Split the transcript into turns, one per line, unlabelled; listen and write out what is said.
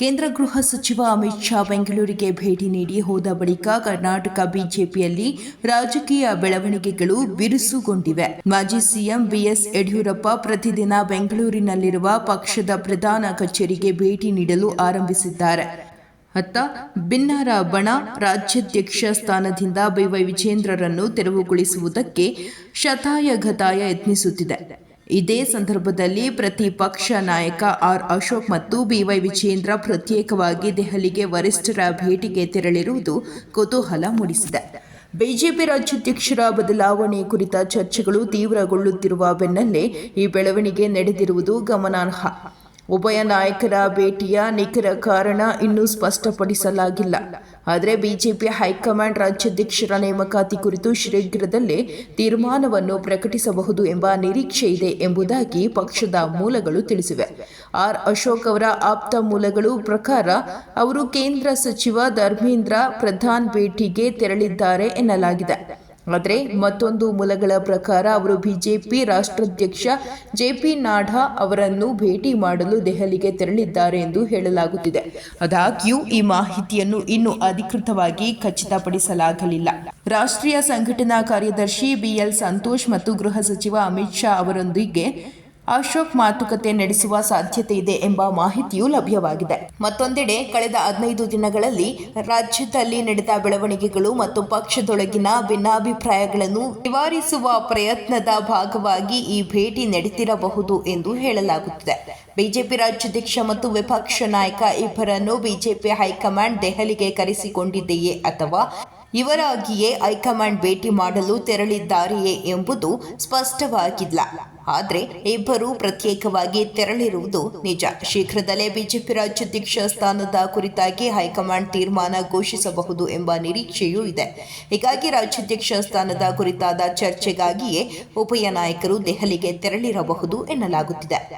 ಕೇಂದ್ರ ಗೃಹ ಸಚಿವ ಅಮಿತ್ ಶಾ ಬೆಂಗಳೂರಿಗೆ ಭೇಟಿ ನೀಡಿ ಹೋದ ಬಳಿಕ ಕರ್ನಾಟಕ ಬಿಜೆಪಿಯಲ್ಲಿ ರಾಜಕೀಯ ಬೆಳವಣಿಗೆಗಳು ಬಿರುಸುಗೊಂಡಿವೆ. ಮಾಜಿ ಸಿಎಂ ಬಿಎಸ್ ಯಡಿಯೂರಪ್ಪ ಪ್ರತಿದಿನ ಬೆಂಗಳೂರಿನಲ್ಲಿರುವ ಪಕ್ಷದ ಪ್ರಧಾನ ಕಚೇರಿಗೆ ಭೇಟಿ ನೀಡಲು ಆರಂಭಿಸಿದ್ದಾರೆ. ಅತ್ತ ಬಿನ್ನಾರ ಬಣ ರಾಜ್ಯಾಧ್ಯಕ್ಷ ಸ್ಥಾನದಿಂದ ಬಿವೈ ವಿಜೇಂದ್ರರನ್ನು ತೆರವುಗೊಳಿಸುವುದಕ್ಕೆ ಶತಾಯಗತಾಯ ಯತ್ನಿಸುತ್ತಿದೆ. ಇದೇ ಸಂದರ್ಭದಲ್ಲಿ ಪ್ರತಿಪಕ್ಷ ನಾಯಕ ಆರ್ ಅಶೋಕ್ ಮತ್ತು ಬಿವೈ ವಿಜೇಂದ್ರ ಪ್ರತ್ಯೇಕವಾಗಿ ದೆಹಲಿಗೆ ವರಿಷ್ಠರ ಭೇಟಿಗೆ ತೆರಳಿರುವುದು ಕುತೂಹಲ ಮೂಡಿಸಿದೆ. ಬಿಜೆಪಿ ರಾಜ್ಯಾಧ್ಯಕ್ಷರ ಬದಲಾವಣೆ ಕುರಿತ ಚರ್ಚೆಗಳು ತೀವ್ರಗೊಳ್ಳುತ್ತಿರುವ ಬೆನ್ನಲ್ಲೇ ಈ ಬೆಳವಣಿಗೆ ನಡೆದಿರುವುದು ಗಮನಾರ್ಹ. ಉಭಯ ನಾಯಕರ ಭೇಟಿಯ ನಿಖರ ಕಾರಣ ಇನ್ನೂ ಸ್ಪಷ್ಟಪಡಿಸಲಾಗಿಲ್ಲ. ಆದರೆ ಬಿಜೆಪಿ ಹೈಕಮಾಂಡ್ ರಾಜ್ಯಾಧ್ಯಕ್ಷರ ನೇಮಕಾತಿ ಕುರಿತು ಶೀಘ್ರದಲ್ಲೇ ತೀರ್ಮಾನವನ್ನು ಪ್ರಕಟಿಸಬಹುದು ಎಂಬ ನಿರೀಕ್ಷೆ ಇದೆ ಎಂಬುದಾಗಿ ಪಕ್ಷದ ಮೂಲಗಳು ತಿಳಿಸಿವೆ. ಆರ್ ಅಶೋಕ್ ಅವರ ಆಪ್ತ ಮೂಲಗಳ ಪ್ರಕಾರ ಅವರು ಕೇಂದ್ರ ಸಚಿವ ಧರ್ಮೇಂದ್ರ ಪ್ರಧಾನ್ ಭೇಟಿಗೆ ತೆರಳಿದ್ದಾರೆ ಎನ್ನಲಾಗಿದೆ. ಆದರೆ ಮತ್ತೊಂದು ಮೂಲಗಳ ಪ್ರಕಾರ ಅವರು ಬಿಜೆಪಿ ರಾಷ್ಟ್ರಾಧ್ಯಕ್ಷ ಜೆಪಿ ನಡ್ಡಾ ಅವರನ್ನು ಭೇಟಿ ಮಾಡಲು ದೆಹಲಿಗೆ ತೆರಳಿದ್ದಾರೆ ಎಂದು ಹೇಳಲಾಗುತ್ತಿದೆ. ಆದಾಗ್ಯೂ ಈ ಮಾಹಿತಿಯನ್ನು ಇನ್ನೂ ಅಧಿಕೃತವಾಗಿ ಖಚಿತಪಡಿಸಲಾಗಲಿಲ್ಲ. ರಾಷ್ಟ್ರೀಯ ಸಂಘಟನಾ ಕಾರ್ಯದರ್ಶಿ ಬಿಎಲ್ ಸಂತೋಷ್ ಮತ್ತು ಗೃಹ ಸಚಿವ ಅಮಿತ್ ಶಾ ಅವರೊಂದಿಗೆ ಅಶೋಕ್ ಮಾತುಕತೆ ನಡೆಸುವ ಸಾಧ್ಯತೆ ಇದೆ ಎಂಬ ಮಾಹಿತಿಯೂ ಲಭ್ಯವಾಗಿದೆ. ಮತ್ತೊಂದೆಡೆ ಕಳೆದ 15 ದಿನಗಳಲ್ಲಿ ರಾಜ್ಯದಲ್ಲಿ ನಡೆದ ಬೆಳವಣಿಗೆಗಳು ಮತ್ತು ಪಕ್ಷದೊಳಗಿನ ಭಿನ್ನಾಭಿಪ್ರಾಯಗಳನ್ನು ನಿವಾರಿಸುವ ಪ್ರಯತ್ನದ ಭಾಗವಾಗಿ ಈ ಭೇಟಿ ನಡೆದಿರಬಹುದು ಎಂದು ಹೇಳಲಾಗುತ್ತಿದೆ. ಬಿಜೆಪಿ ರಾಜ್ಯಾಧ್ಯಕ್ಷ ಮತ್ತು ವಿಪಕ್ಷ ನಾಯಕ ಇಬ್ಬರನ್ನು ಬಿಜೆಪಿ ಹೈಕಮಾಂಡ್ ದೆಹಲಿಗೆ ಕರೆಸಿಕೊಂಡಿದೆಯೇ ಅಥವಾ ಇವರಾಗಿಯೇ ಹೈಕಮಾಂಡ್ ಭೇಟಿ ಮಾಡಲು ತೆರಳಿದ್ದಾರೆಯೇ ಎಂಬುದು ಸ್ಪಷ್ಟವಾಗಿಲ್ಲ. ಆದರೆ ಇಬ್ಬರು ಪ್ರತ್ಯೇಕವಾಗಿ ತೆರಳಿರುವುದು ನಿಜ. ಶೀಘ್ರದಲ್ಲೇ ಬಿಜೆಪಿ ರಾಜ್ಯಾಧ್ಯಕ್ಷ ಸ್ಥಾನದ ಕುರಿತಾಗಿ ಹೈಕಮಾಂಡ್ ತೀರ್ಮಾನ ಘೋಷಿಸಬಹುದು ಎಂಬ ನಿರೀಕ್ಷೆಯೂ ಇದೆ. ಹೀಗಾಗಿ ರಾಜ್ಯಾಧ್ಯಕ್ಷ ಸ್ಥಾನದ ಕುರಿತಾದ ಚರ್ಚೆಗಾಗಿಯೇ ಉಭಯ ನಾಯಕರು ದೆಹಲಿಗೆ ತೆರಳಿರಬಹುದು ಎನ್ನಲಾಗುತ್ತಿದೆ.